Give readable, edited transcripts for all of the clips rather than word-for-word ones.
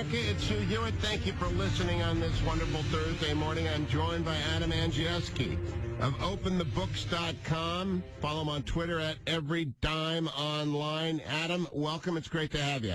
America. It's Hugh Hewitt. Thank you for listening on this wonderful Thursday morning. I'm joined by Andrzejewski of OpenTheBooks.com. Follow him on Twitter at EveryDimeOnline. Adam, welcome. It's great to have you.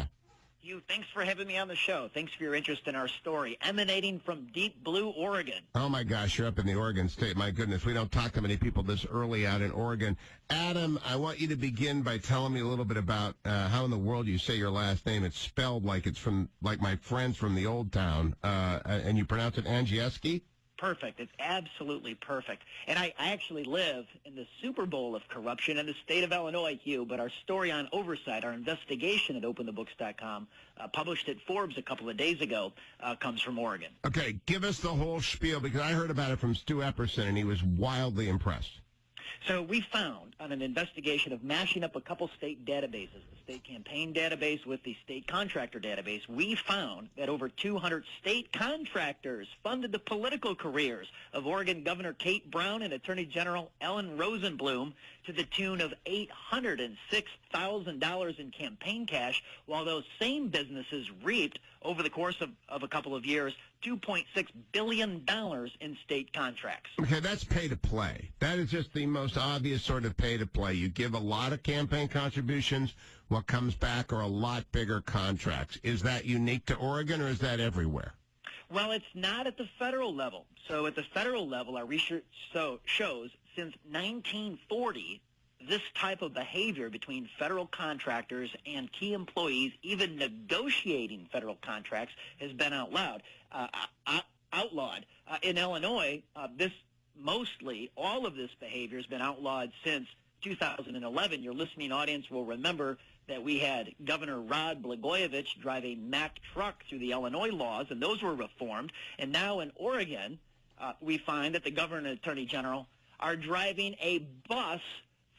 Hugh, thanks for having me on the show. Thanks for your interest in our story, emanating from deep blue Oregon. Oh, my gosh, you're up in the Oregon State. My goodness, we don't talk to many people this early out in Oregon. Adam, I want you to begin by telling me a little bit about how in the world you say your last name. It's spelled like it's from, like my friends from the old town, and you pronounce it Andrzejewski? Perfect. It's absolutely perfect. And I actually live in the Super Bowl of corruption in the state of Illinois, Hugh, but our story on oversight, our investigation at OpenTheBooks.com, published at Forbes a couple of days ago, comes from Oregon. Okay, give us the whole spiel, because I heard about it from Stu Epperson, and he was wildly impressed. So we found on an investigation of mashing up a couple state databases, the state campaign database with the state contractor database, we found that over 200 state contractors funded the political careers of Oregon Governor Kate Brown and Attorney General Ellen Rosenblum to the tune of $806,000 in campaign cash, while those same businesses reaped, over the course of a couple of years, $2.6 billion in state contracts. Okay, that's pay to play. That is just the most obvious sort of pay to play. You give a lot of campaign contributions, what comes back are a lot bigger contracts. Is that unique to Oregon, or is that everywhere? Well, it's not at the federal level. So at the federal level, our research shows since 1940, this type of behavior between federal contractors and key employees, even negotiating federal contracts, has been outlawed. In Illinois, all of this behavior has been outlawed since 2011. Your listening audience will remember that we had Governor Rod Blagojevich drive a Mack truck through the Illinois laws, and those were reformed. And now in Oregon, we find that the governor and attorney general are driving a bus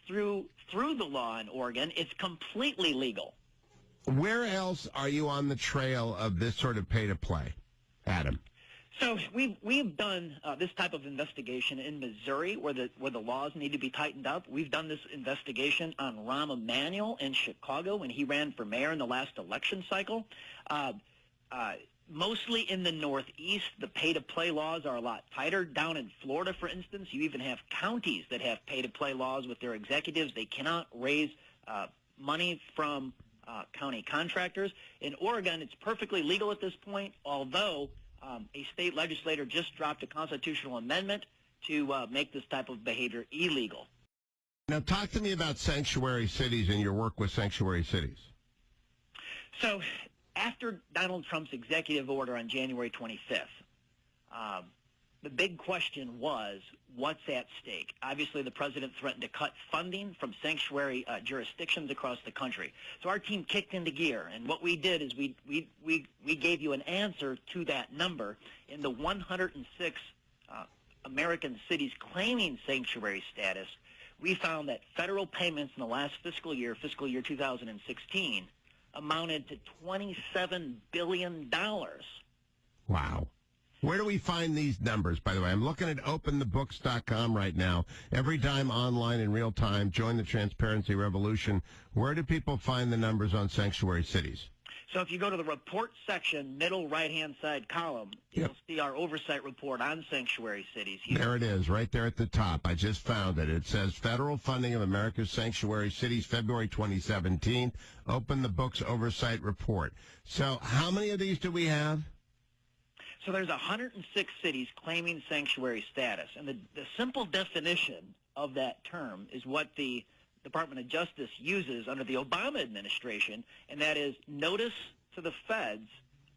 through the law in Oregon. It's completely legal. Where else are you on the trail of this sort of pay to play, Adam? So we've done this type of investigation in Missouri, where the laws need to be tightened up. We've done this investigation on Rahm Emanuel in Chicago when he ran for mayor in the last election cycle. Mostly in the Northeast, the pay-to-play laws are a lot tighter. Down in Florida, for instance, you even have counties that have pay-to-play laws with their executives. They cannot raise money from county contractors. In Oregon, it's perfectly legal at this point, although a state legislator just dropped a constitutional amendment to make this type of behavior illegal. Now, talk to me about sanctuary cities and your work with sanctuary cities. So, after Donald Trump's executive order on January 25th, the big question was, what's at stake? Obviously, the president threatened to cut funding from sanctuary jurisdictions across the country. So our team kicked into gear, and what we did is we gave you an answer to that number. In the 106 American cities claiming sanctuary status, we found that federal payments in the last fiscal year 2016, amounted to $27 billion. Wow. Where do we find these numbers, by the way? I'm looking at OpenTheBooks.com right now. Every dime online in real time. Join the transparency revolution. Where do people find the numbers on sanctuary cities? So if you go to the report section, middle right-hand side column, you'll see our oversight report on sanctuary cities. There it is, right there at the top. I just found it. It says Federal Funding of America's Sanctuary Cities, February 2017. Open the Books Oversight Report. So how many of these do we have? So there's 106 cities claiming sanctuary status. And the simple definition of that term is what the Department of Justice uses under the Obama administration, and that is notice to the feds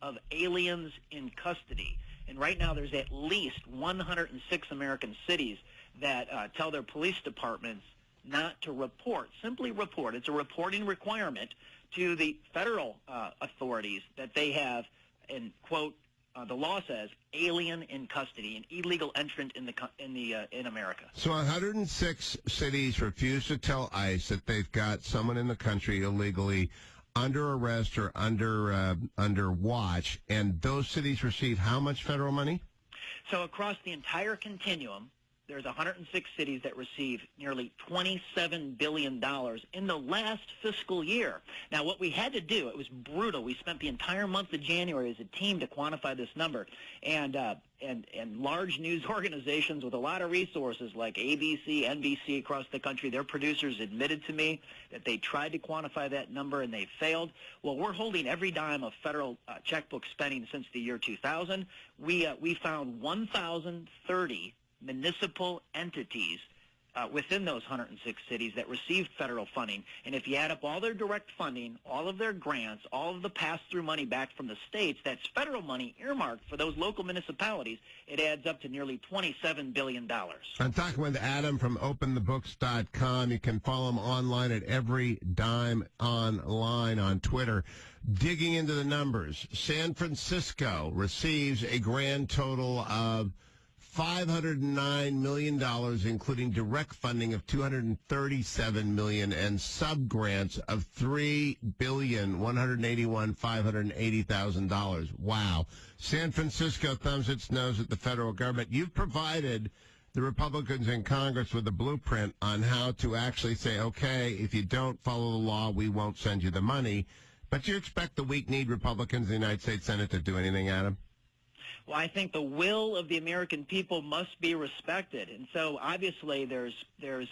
of aliens in custody. And right now there's at least 106 American cities that tell their police departments not to report, simply report. It's a reporting requirement to the federal authorities that they have, and quote, the law says alien in custody, an illegal entrant in America. So 106 cities refuse to tell ICE that they've got someone in the country illegally under arrest or under watch, and those cities receive how much federal money? So across the entire continuum, there's 106 cities that receive nearly $27 billion in the last fiscal year. Now, what we had to do, it was brutal. We spent the entire month of January as a team to quantify this number. And large news organizations with a lot of resources like ABC, NBC across the country, their producers admitted to me that they tried to quantify that number and they failed. Well, we're holding every dime of federal checkbook spending since the year 2000. We found 1,030 municipal entities within those 106 cities that received federal funding. And if you add up all their direct funding, all of their grants, all of the pass-through money back from the states, that's federal money earmarked for those local municipalities, it adds up to nearly $27 billion. I'm talking with Adam from OpenTheBooks.com. You can follow him online at Every Dime Online on Twitter. Digging into the numbers, San Francisco receives a grand total of $509 million, including direct funding of $237 million and sub-grants of $3,181,580,000. Wow. San Francisco thumbs its nose at the federal government. You've provided the Republicans in Congress with a blueprint on how to actually say, okay, if you don't follow the law, we won't send you the money. But you expect the weak-kneed Republicans in the United States Senate to do anything, Adam? Well, I think the will of the American people must be respected. And so obviously there's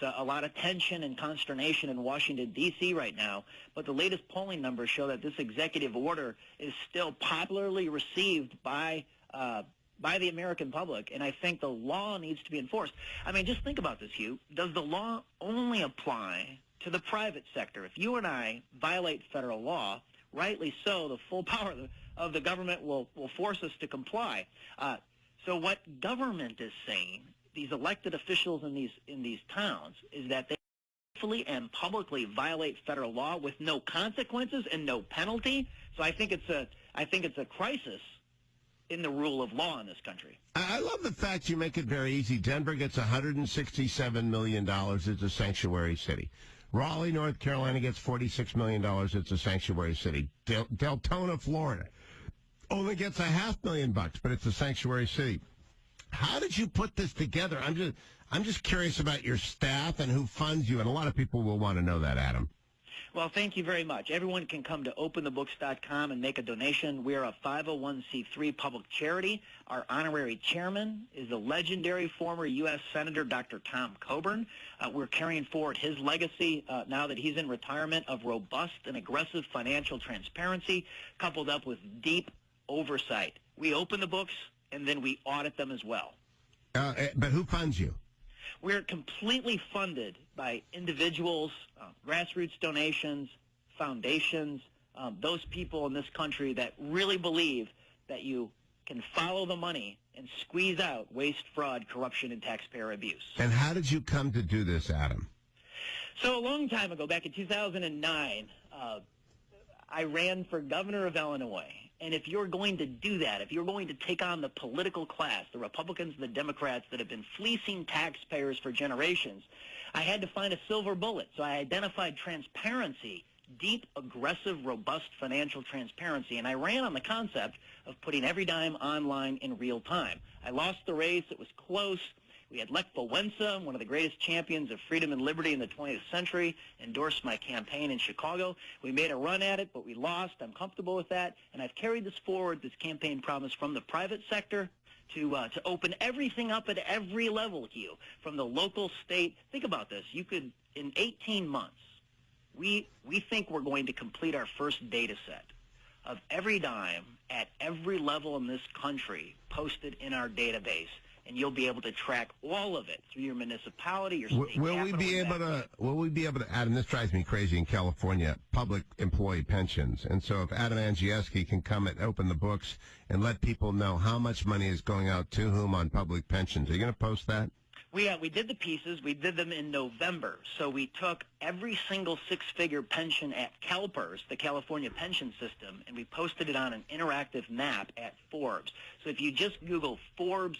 a lot of tension and consternation in Washington, D.C. right now. But the latest polling numbers show that this executive order is still popularly received by the American public. And I think the law needs to be enforced. I mean, just think about this, Hugh. Does the law only apply to the private sector? If you and I violate federal law, rightly so, the full power of the government will force us to comply. So what government is saying, these elected officials in these towns, is that they willfully and publicly violate federal law with no consequences and no penalty. So I think it's a crisis in the rule of law in this country. I love the fact you make it very easy. Denver gets $167 million. It's a sanctuary city. Raleigh, North Carolina gets $46 million. It's a sanctuary city. Deltona, Florida, only gets $500,000, but it's a sanctuary city. How did you put this together? I'm just curious about your staff and who funds you, and a lot of people will want to know that, Adam. Well, thank you very much. Everyone can come to OpenTheBooks.com and make a donation. We are a 501c3 public charity. Our honorary chairman is the legendary former U.S. Senator Dr. Tom Coburn. We're carrying forward his legacy now that he's in retirement of robust and aggressive financial transparency coupled up with deep oversight. We open the books, and then we audit them as well. But who funds you? We're completely funded by individuals, grassroots donations, foundations, those people in this country that really believe that you can follow the money and squeeze out waste, fraud, corruption, and taxpayer abuse. And how did you come to do this, Adam? So a long time ago, back in 2009, I ran for governor of Illinois. And if you're going to do that, if you're going to take on the political class, the Republicans and the Democrats that have been fleecing taxpayers for generations, I had to find a silver bullet. So I identified transparency, deep, aggressive, robust financial transparency, and I ran on the concept of putting every dime online in real time. I lost the race. It was close. We had Lech Walesa, one of the greatest champions of freedom and liberty in the 20th century, endorsed my campaign in Chicago. We made a run at it, but we lost. I'm comfortable with that, and I've carried this forward, this campaign promise, from the private sector to open everything up at every level, Hugh, from the local, state. Think about this. You could, in 18 months, we think we're going to complete our first data set of every dime at every level in this country posted in our database. And you'll be able to track all of it through your municipality, your state Will we be able to, Adam, this drives me crazy in California, public employee pensions. And so if Adam Andrzejewski can come and open the books and let people know how much money is going out to whom on public pensions, are you going to post that? We did the pieces. We did them in November. So we took every single six-figure pension at CalPERS, the California pension system, and we posted it on an interactive map at Forbes. So if you just Google Forbes,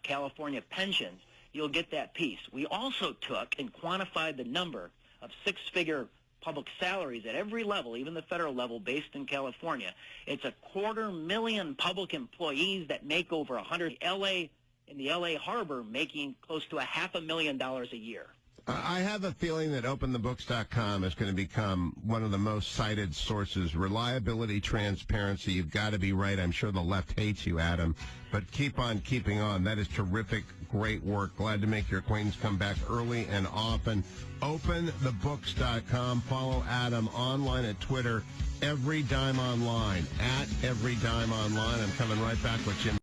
California pensions, you'll get that piece. We also took and quantified the number of six-figure public salaries at every level, even the federal level, based in California. It's 250,000 public employees that make over 100. L.A. in the L.A. harbor making close to $500,000 a year. I have a feeling that OpenTheBooks.com is going to become one of the most cited sources. Reliability, transparency, you've got to be right. I'm sure the left hates you, Adam, but keep on keeping on. That is terrific, great work. Glad to make your acquaintance. Come back early and often. OpenTheBooks.com. Follow Adam online at Twitter, Every Dime Online, at Every Dime Online. I'm coming right back with Jim.